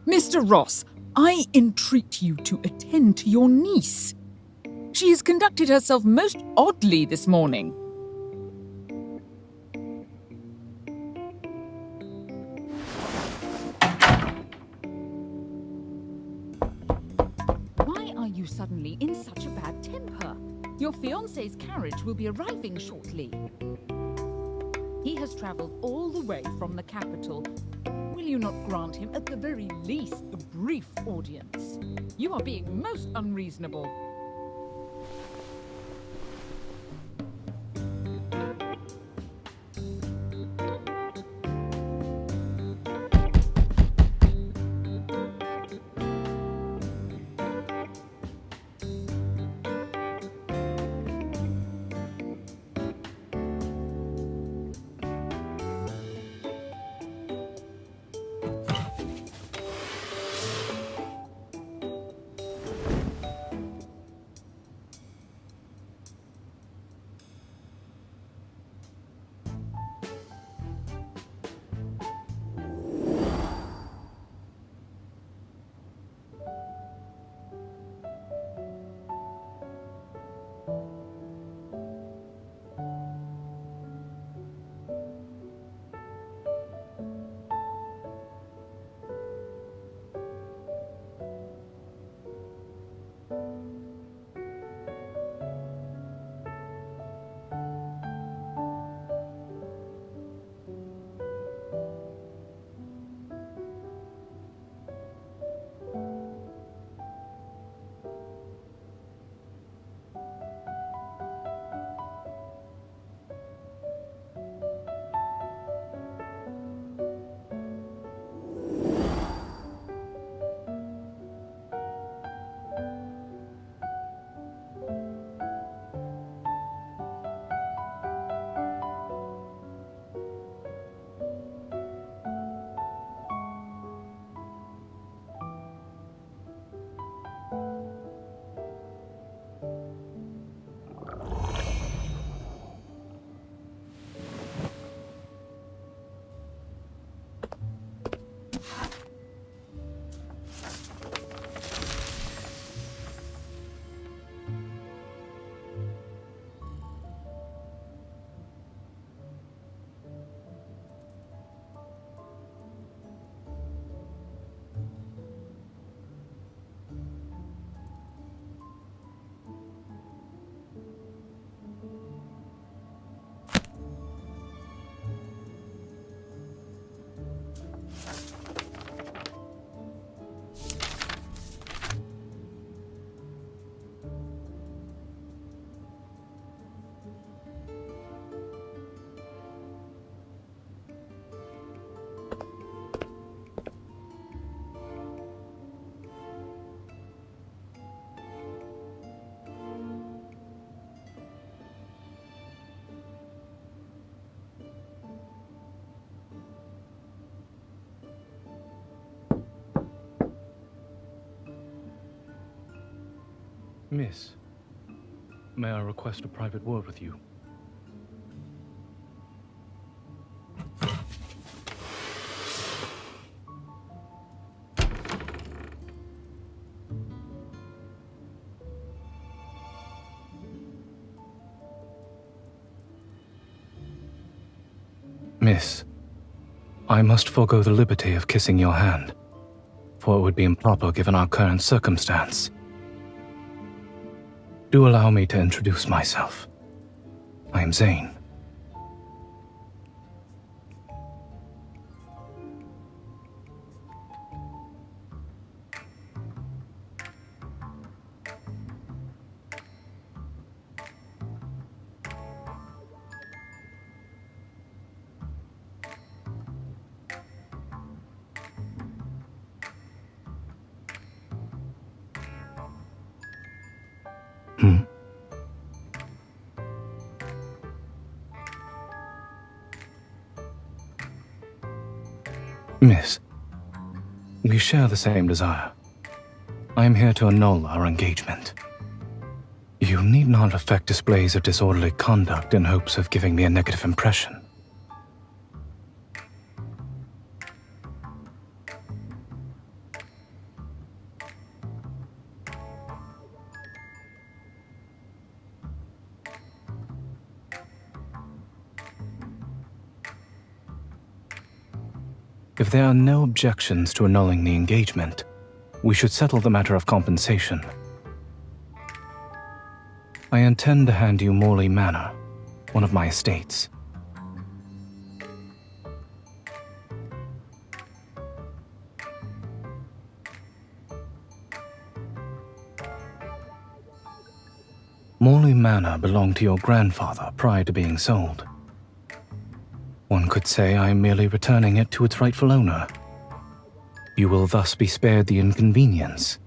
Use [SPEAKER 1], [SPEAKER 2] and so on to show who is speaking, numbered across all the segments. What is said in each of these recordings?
[SPEAKER 1] Mr. Ross, I entreat you to attend to your niece. She has conducted herself most oddly this morning. Why are you suddenly in such a bad temper? Your fiancé's carriage will be arriving shortly. He has travelled all the way from the capital. Will you not grant him, at the very least, a brief audience? You are being most unreasonable.
[SPEAKER 2] Miss, may I request a private word with you? Miss, I must forego the liberty of kissing your hand, for it would be improper given our current circumstance. Do allow me to introduce myself. I am Zayne. Miss, we share the same desire. I am here to annul our engagement. You need not affect displays of disorderly conduct in hopes of giving me a negative impression. If there are no objections to annulling the engagement, we should settle the matter of compensation. I intend to hand you Morley Manor, one of my estates. Morley Manor belonged to your grandfather prior to being sold. One could say I am merely returning it to its rightful owner. You will thus be spared the inconvenience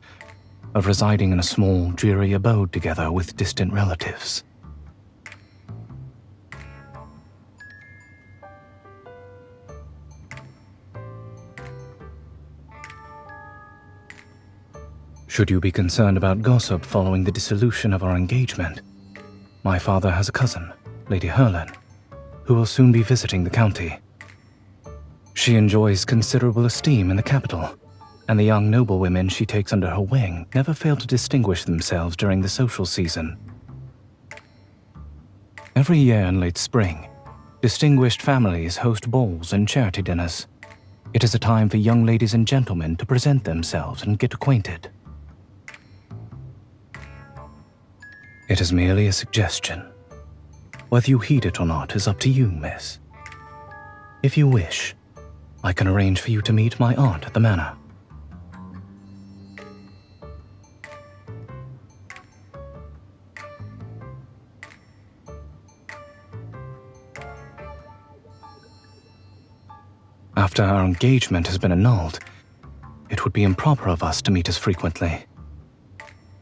[SPEAKER 2] of residing in a small, dreary abode together with distant relatives. Should you be concerned about gossip following the dissolution of our engagement, my father has a cousin, Lady Herlin, who will soon be visiting the county. She enjoys considerable esteem in the capital, and the young noblewomen she takes under her wing never fail to distinguish themselves during the social season. Every year in late spring, distinguished families host balls and charity dinners. It is a time for young ladies and gentlemen to present themselves and get acquainted. It is merely a suggestion. Whether you heed it or not is up to you, miss. If you wish, I can arrange for you to meet my aunt at the manor. After our engagement has been annulled, it would be improper of us to meet as frequently.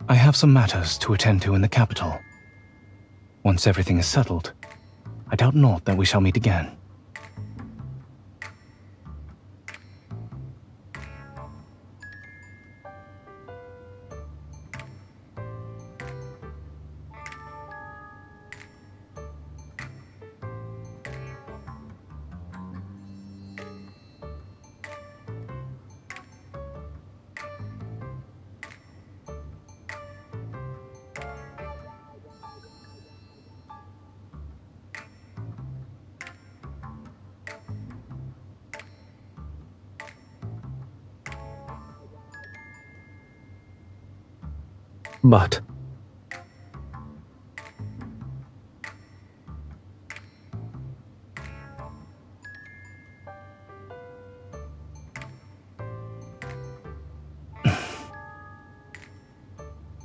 [SPEAKER 2] I have some matters to attend to in the capital. Once everything is settled, I doubt not that we shall meet again. But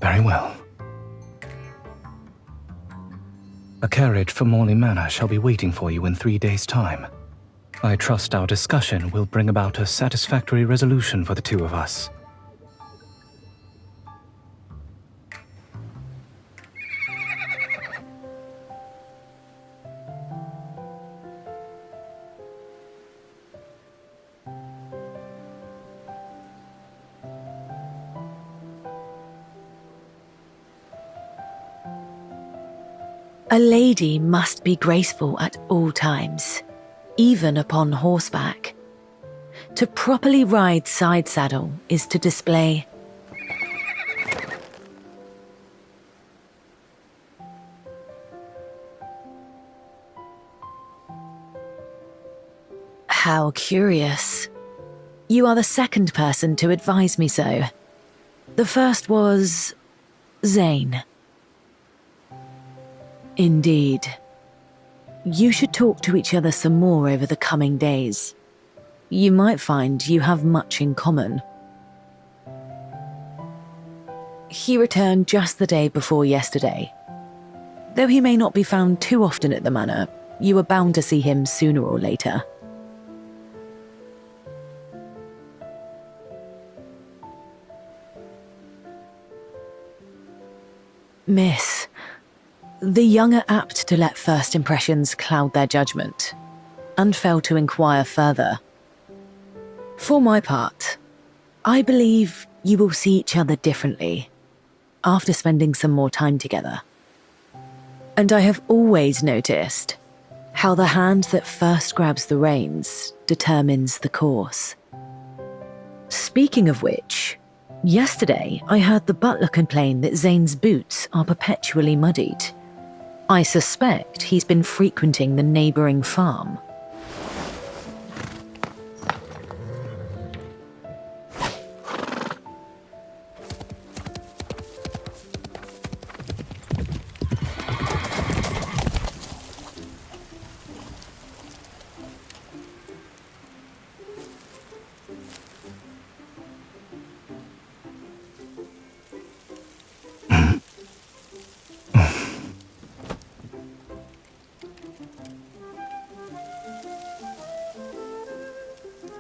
[SPEAKER 2] very well. A carriage for Morley Manor shall be waiting for you in 3 days' time. I trust our discussion will bring about a satisfactory resolution for the two of us.
[SPEAKER 3] A lady must be graceful at all times, even upon horseback. To properly ride side saddle is to display How curious. You are the second person to advise me so. The first was Zayne. Indeed. You should talk to each other some more over the coming days. You might find you have much in common. He returned just the day before yesterday. Though he may not be found too often at the manor, you are bound to see him sooner or later. Miss, the young are apt to let first impressions cloud their judgment, and fail to inquire further. For my part, I believe you will see each other differently after spending some more time together. And I have always noticed how the hand that first grabs the reins determines the course. Speaking of which, yesterday I heard the butler complain that Zayne's boots are perpetually muddied. I suspect he's been frequenting the neighbouring farm.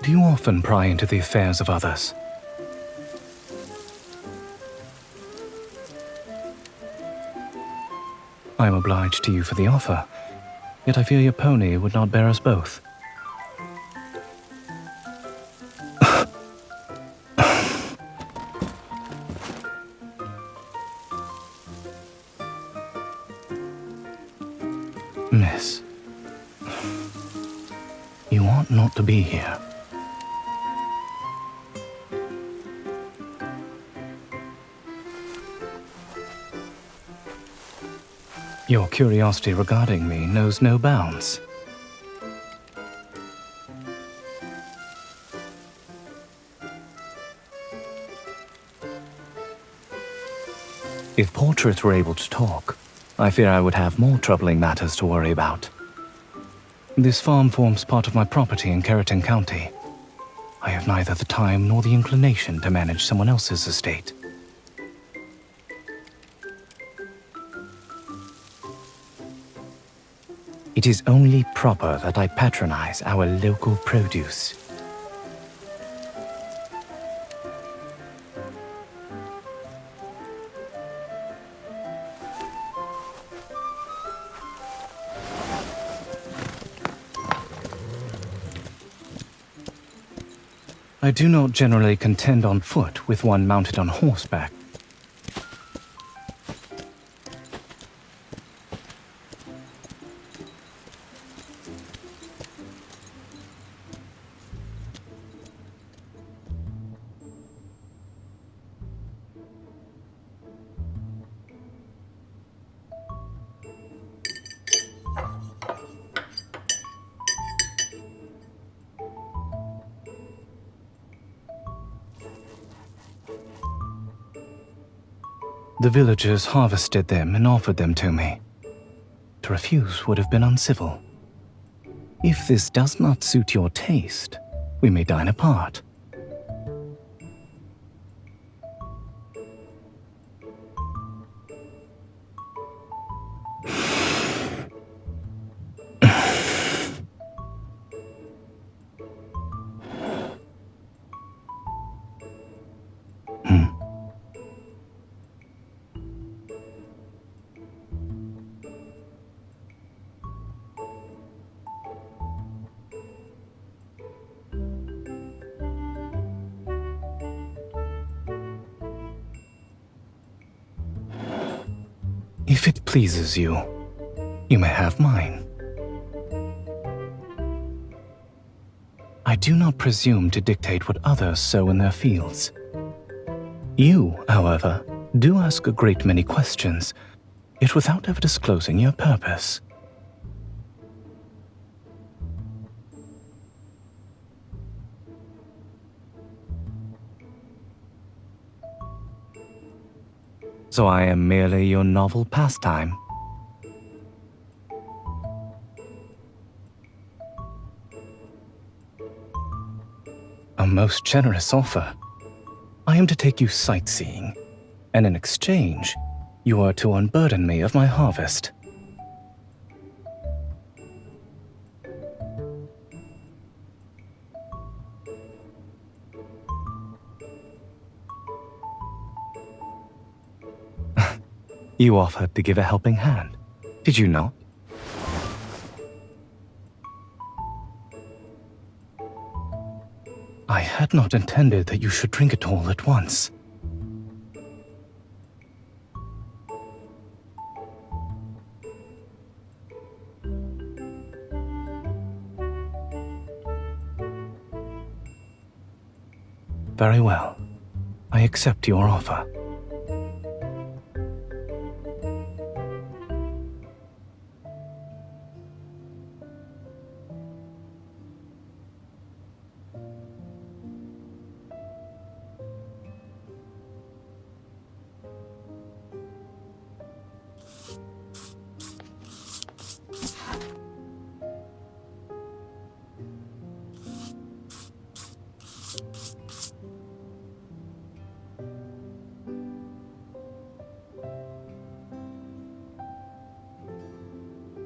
[SPEAKER 2] Do you often pry into the affairs of others? I am obliged to you for the offer, yet I fear your pony would not bear us both. Miss, you ought not to be here. Your curiosity regarding me knows no bounds. If portraits were able to talk, I fear I would have more troubling matters to worry about. This farm forms part of my property in Keratin County. I have neither the time nor the inclination to manage someone else's estate. It is only proper that I patronize our local produce. I do not generally contend on foot with one mounted on horseback. The villagers harvested them and offered them to me. To refuse would have been uncivil. If this does not suit your taste, we may dine apart. If it pleases you, you may have mine. I do not presume to dictate what others sow in their fields. You, however, do ask a great many questions, yet without ever disclosing your purpose. So I am merely your novel pastime. A most generous offer. I am to take you sightseeing, and in exchange, you are to unburden me of my harvest. You offered to give a helping hand, did you not? I had not intended that you should drink it all at once. Very well. I accept your offer.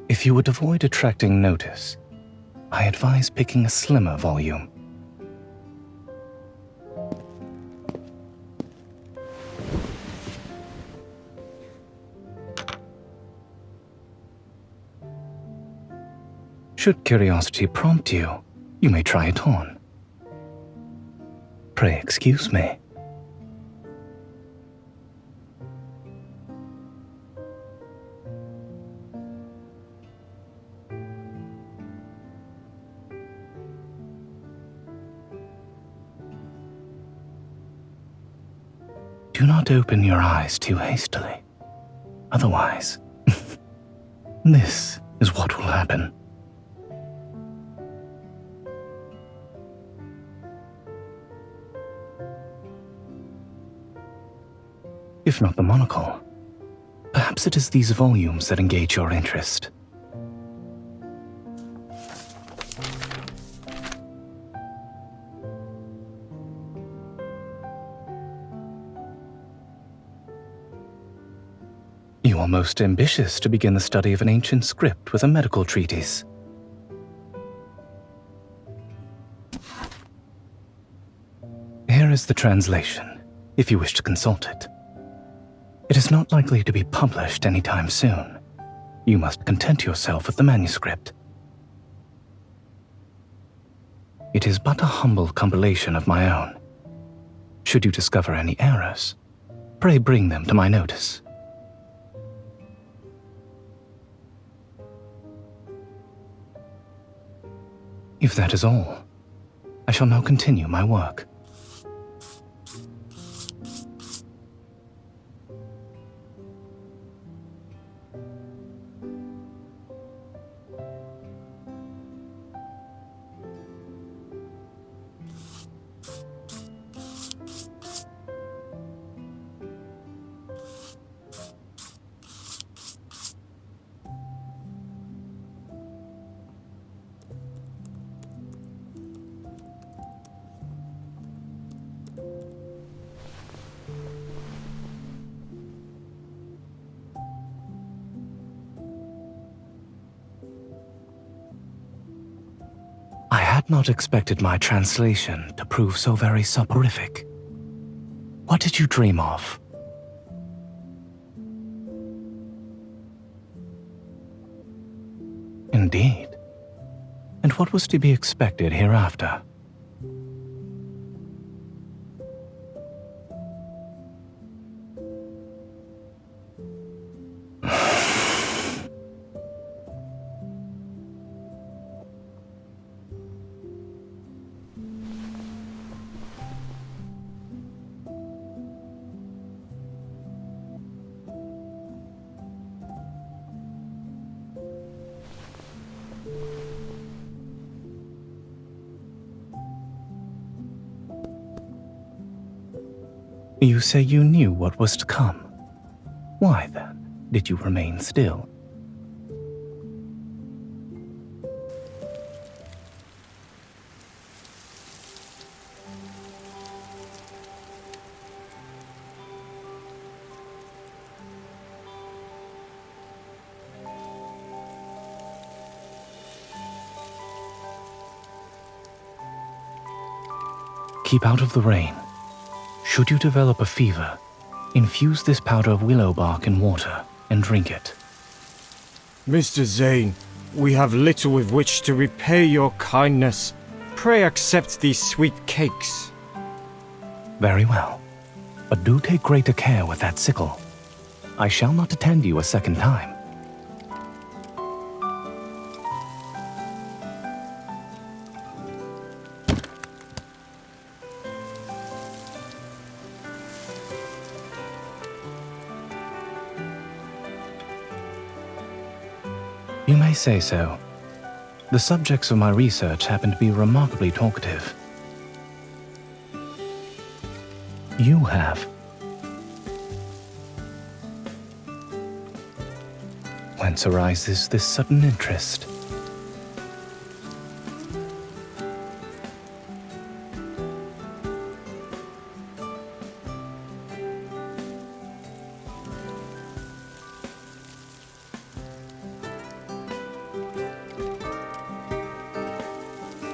[SPEAKER 2] If you would avoid attracting notice, I advise picking a slimmer volume. Should curiosity prompt you, you may try it on. Pray excuse me. Do not open your eyes too hastily. Otherwise, this is what will happen. If not the monocle, perhaps it is these volumes that engage your interest. You are most ambitious to begin the study of an ancient script with a medical treatise. Here is the translation, if you wish to consult it. It is not likely to be published anytime soon. You must content yourself with the manuscript. It is but a humble compilation of my own. Should you discover any errors, pray bring them to my notice. If that is all, I shall now continue my work. I had not expected my translation to prove so very soporific. What did you dream of? Indeed. And what was to be expected hereafter? You say you knew what was to come. Why, then, did you remain still? Keep out of the rain. Should you develop a fever, infuse this powder of willow bark in water and drink it.
[SPEAKER 4] Mr. Zayne, we have little with which to repay your kindness. Pray accept these sweet cakes.
[SPEAKER 2] Very well, but do take greater care with that sickle. I shall not attend you a second time. You may say so. The subjects of my research happen to be remarkably talkative. You have. Whence arises this sudden interest?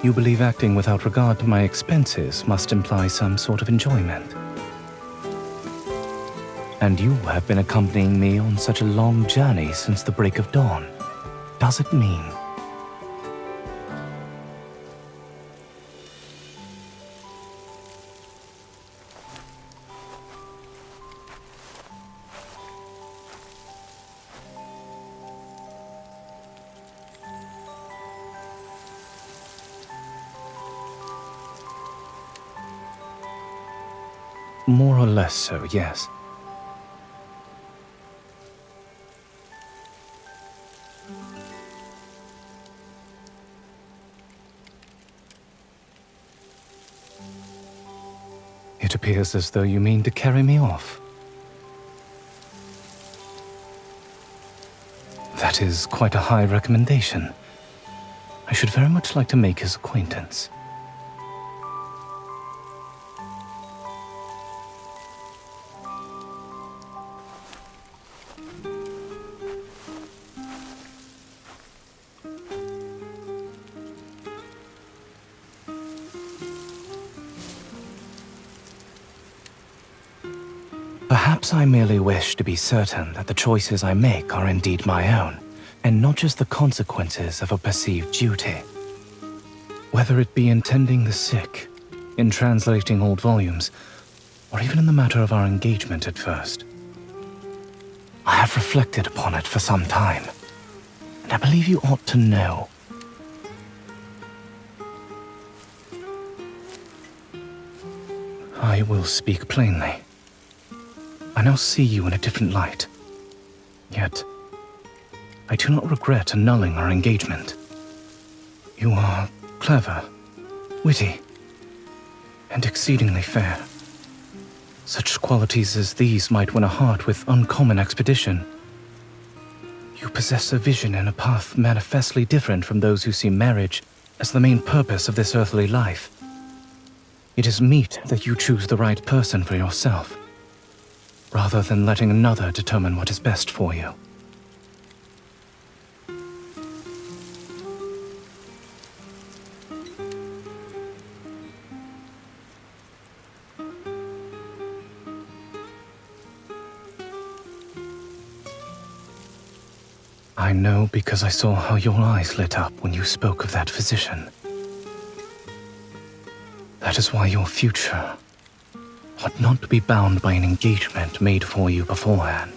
[SPEAKER 2] You believe acting without regard to my expenses must imply some sort of enjoyment. And you have been accompanying me on such a long journey since the break of dawn. Does it mean? More or less so, yes. It appears as though you mean to carry me off. That is quite a high recommendation. I should very much like to make his acquaintance. Perhaps I merely wish to be certain that the choices I make are indeed my own, and not just the consequences of a perceived duty. Whether it be in tending the sick, in translating old volumes, or even in the matter of our engagement at first. I have reflected upon it for some time, and I believe you ought to know. I will speak plainly. I now see you in a different light. Yet, I do not regret annulling our engagement. You are clever, witty, and exceedingly fair. Such qualities as these might win a heart with uncommon expedition. You possess a vision and a path manifestly different from those who see marriage as the main purpose of this earthly life. It is meet that you choose the right person for yourself, rather than letting another determine what is best for you. I know because I saw how your eyes lit up when you spoke of that physician. That is why your future ought not to be bound by an engagement made for you beforehand.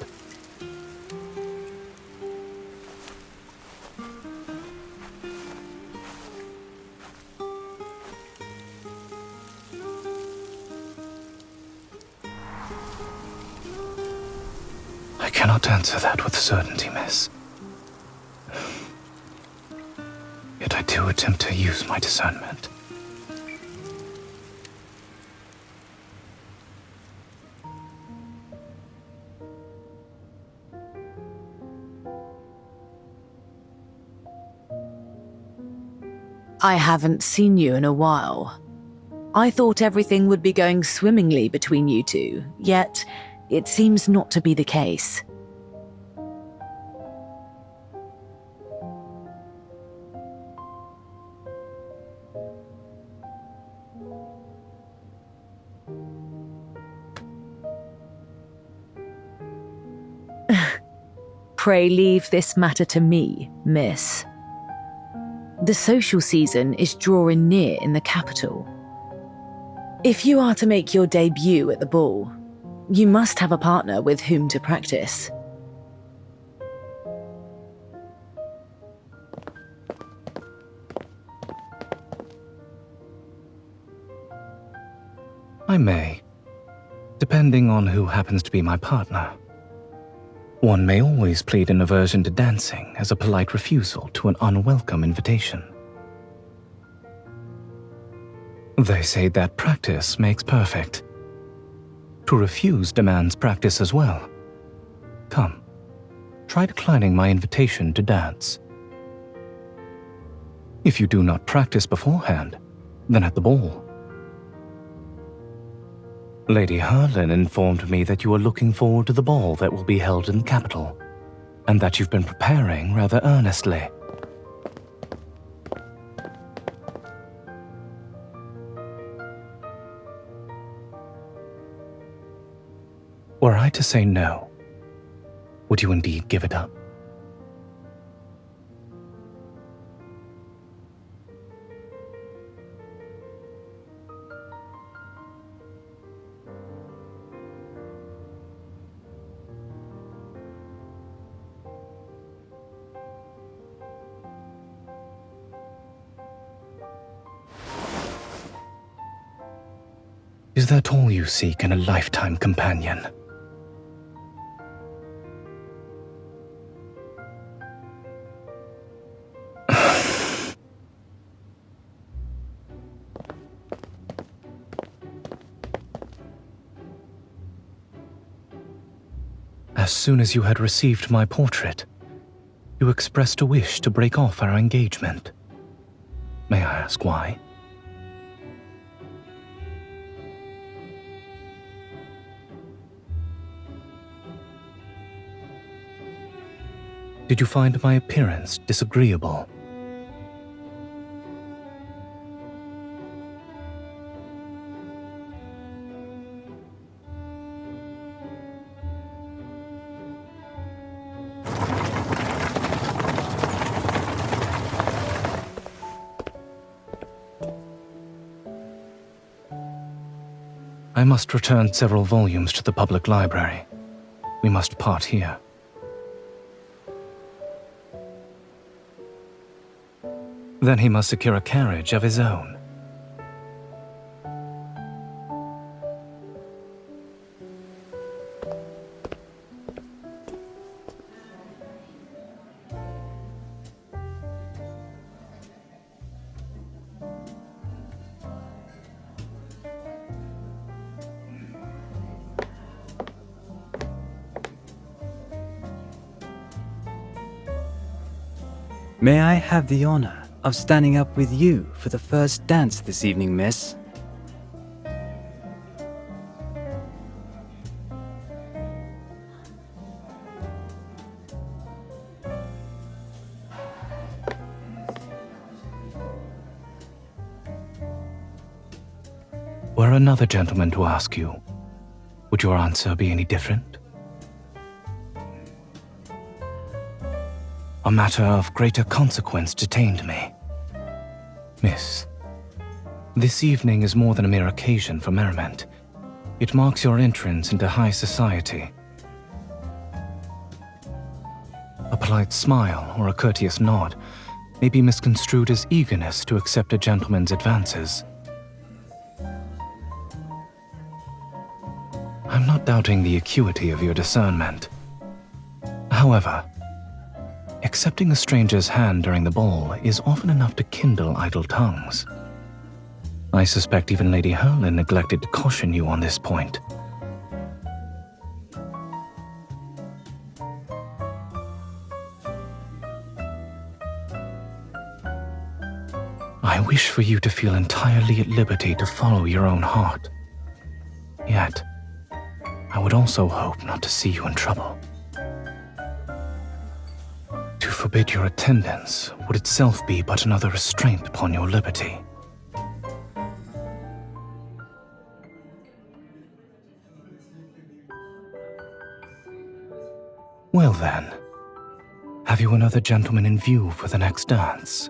[SPEAKER 2] I cannot answer that with certainty, miss. Yet I do attempt to use my discernment.
[SPEAKER 3] I haven't seen you in a while. I thought everything would be going swimmingly between you two, yet it seems not to be the case. Pray leave this matter to me, miss. The social season is drawing near in the capital. If you are to make your debut at the ball, you must have a partner with whom to practice.
[SPEAKER 2] I may, depending on who happens to be my partner. One may always plead an aversion to dancing as a polite refusal to an unwelcome invitation. They say that practice makes perfect. To refuse demands practice as well. Come, try declining my invitation to dance. If you do not practice beforehand, then at the ball. Lady Herlin informed me that you are looking forward to the ball that will be held in the capital, and that you've been preparing rather earnestly. Were I to say no, would you indeed give it up? Is that all you seek in a lifetime companion? As soon as you had received my portrait, you expressed a wish to break off our engagement. May I ask why? Did you find my appearance disagreeable? I must return several volumes to the public library. We must part here. Then he must secure a carriage of his own.
[SPEAKER 5] May I have the honor of standing up with you for the first dance this evening, miss?
[SPEAKER 2] Were another gentleman to ask you, would your answer be any different? A matter of greater consequence detained me. Miss, this evening is more than a mere occasion for merriment. It marks your entrance into high society. A polite smile or a courteous nod may be misconstrued as eagerness to accept a gentleman's advances. I'm not doubting the acuity of your discernment. However, accepting a stranger's hand during the ball is often enough to kindle idle tongues. I suspect even Lady Herlin neglected to caution you on this point. I wish for you to feel entirely at liberty to follow your own heart. Yet, I would also hope not to see you in trouble. To forbid your attendance would itself be but another restraint upon your liberty. Well then, have you another gentleman in view for the next dance?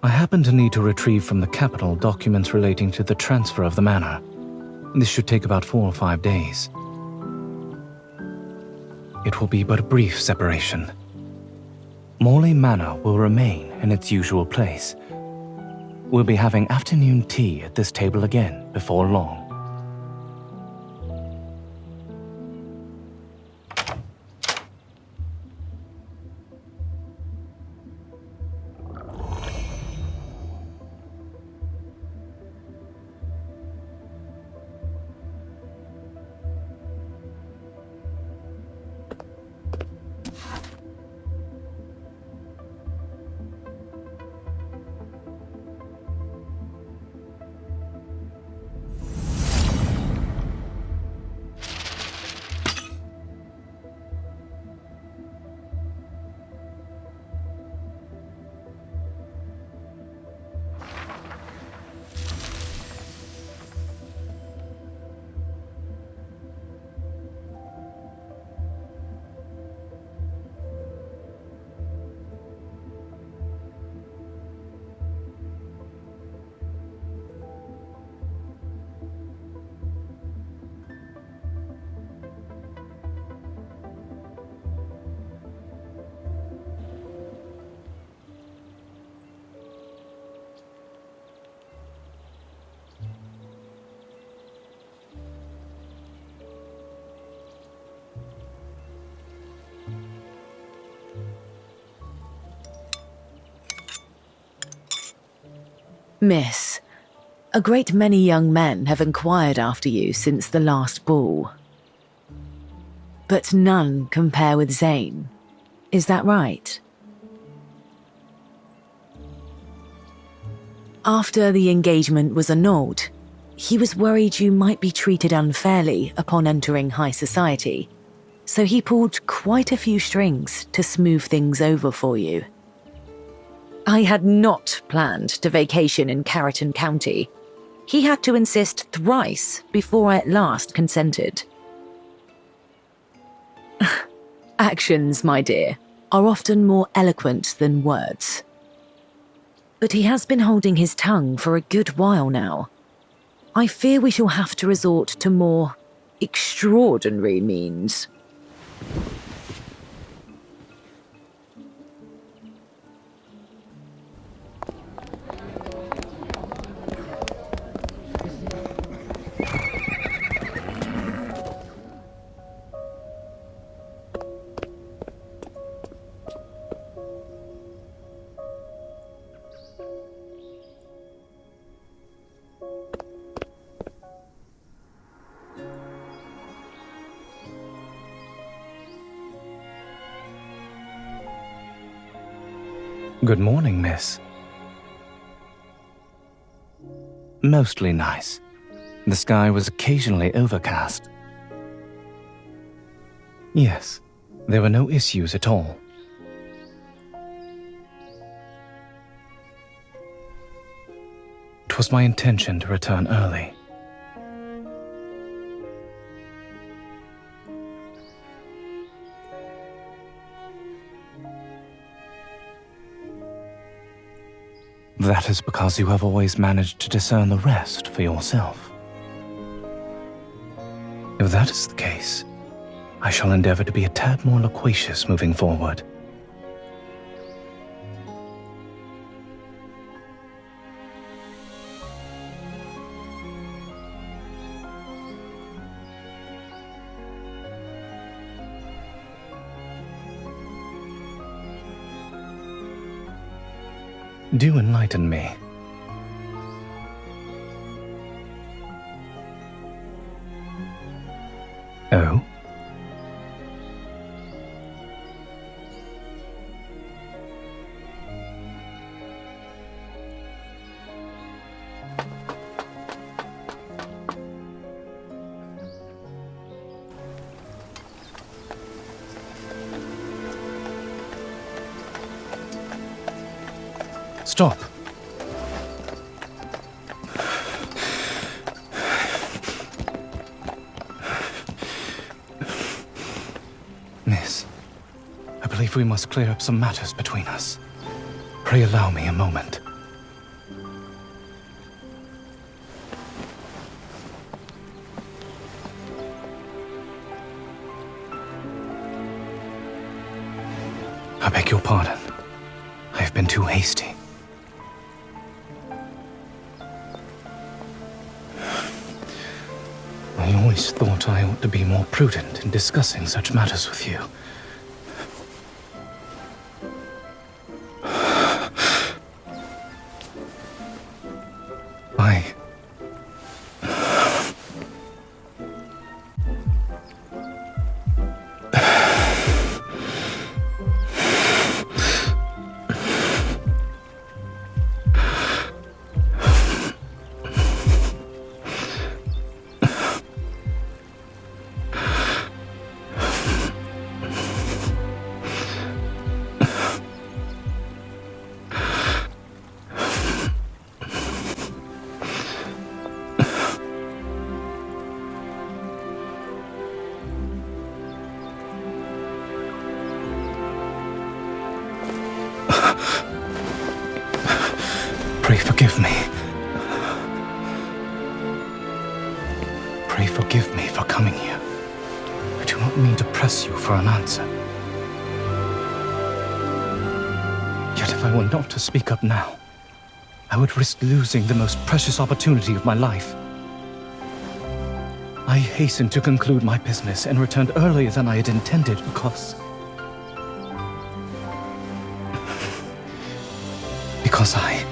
[SPEAKER 2] I happen to need to retrieve from the capital documents relating to the transfer of the manor. This should take about 4 or 5 days. It will be but a brief separation. Morley Manor will remain in its usual place. We'll be having afternoon tea at this table again before long.
[SPEAKER 3] Miss, a great many young men have inquired after you since the last ball. But none compare with Zayne. Is that right? After the engagement was annulled, he was worried you might be treated unfairly upon entering high society, so he pulled quite a few strings to smooth things over for you. I had not planned to vacation in Carrollton County. He had to insist thrice before I at last consented. Actions, my dear, are often more eloquent than words. But he has been holding his tongue for a good while now. I fear we shall have to resort to more extraordinary means.
[SPEAKER 2] Good morning, miss. Mostly nice. The sky was occasionally overcast. Yes, there were no issues at all. It was my intention to return early. That is because you have always managed to discern the rest for yourself. If that is the case, I shall endeavor to be a tad more loquacious moving forward. Do enlighten me. Oh? Stop. Miss, I believe we must clear up some matters between us. Pray allow me a moment. I beg your pardon. I have been too hasty. I always thought I ought to be more prudent in discussing such matters with you. Pray forgive me. Pray forgive me for coming here. I do not mean to press you for an answer. Yet if I were not to speak up now, I would risk losing the most precious opportunity of my life. I hastened to conclude my business and returned earlier than I had intended because I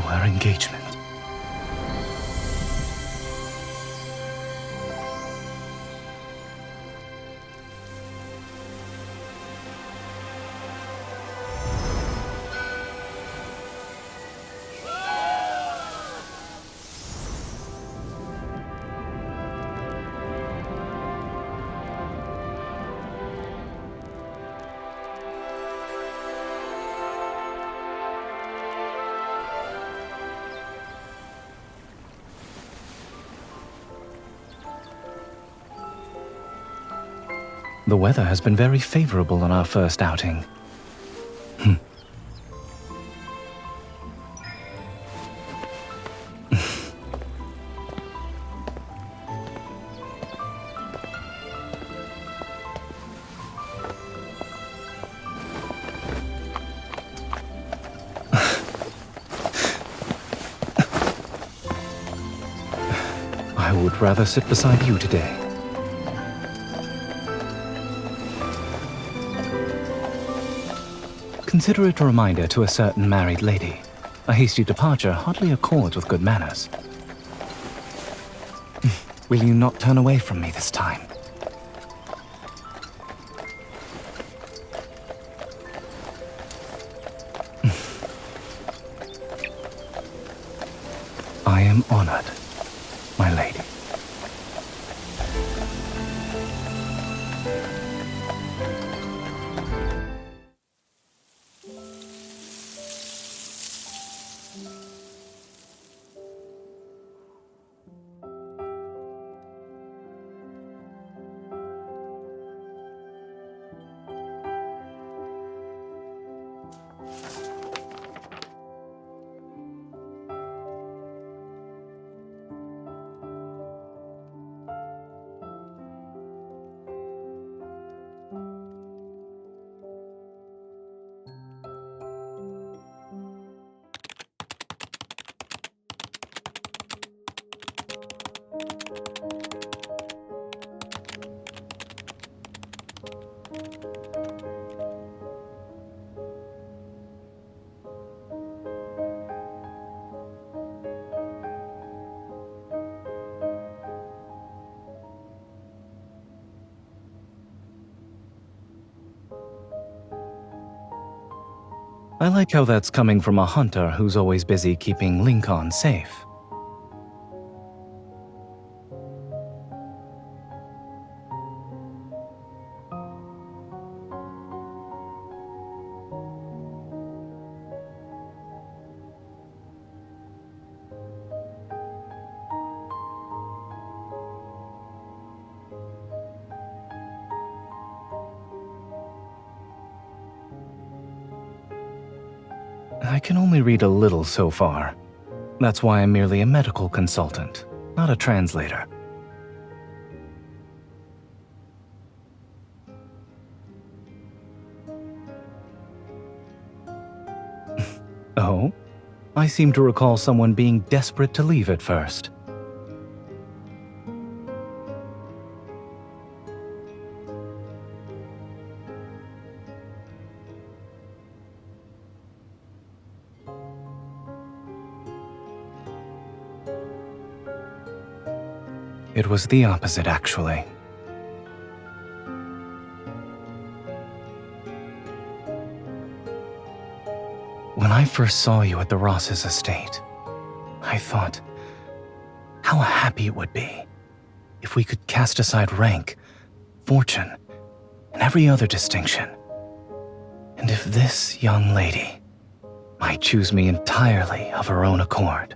[SPEAKER 2] our engagement. The weather has been very favorable on our first outing. I would rather sit beside you today. Consider it a reminder to a certain married lady. A hasty departure hardly accords with good manners. Will you not turn away from me this time? I am honored, my lady. I like how that's coming from a hunter who's always busy keeping Linkon safe. I can only read a little so far. That's why I'm merely a medical consultant, not a translator. Oh? I seem to recall someone being desperate to leave at first. It was the opposite, actually. When I first saw you at the Ross's estate, I thought how happy it would be if we could cast aside rank, fortune, and every other distinction. And if this young lady might choose me entirely of her own accord.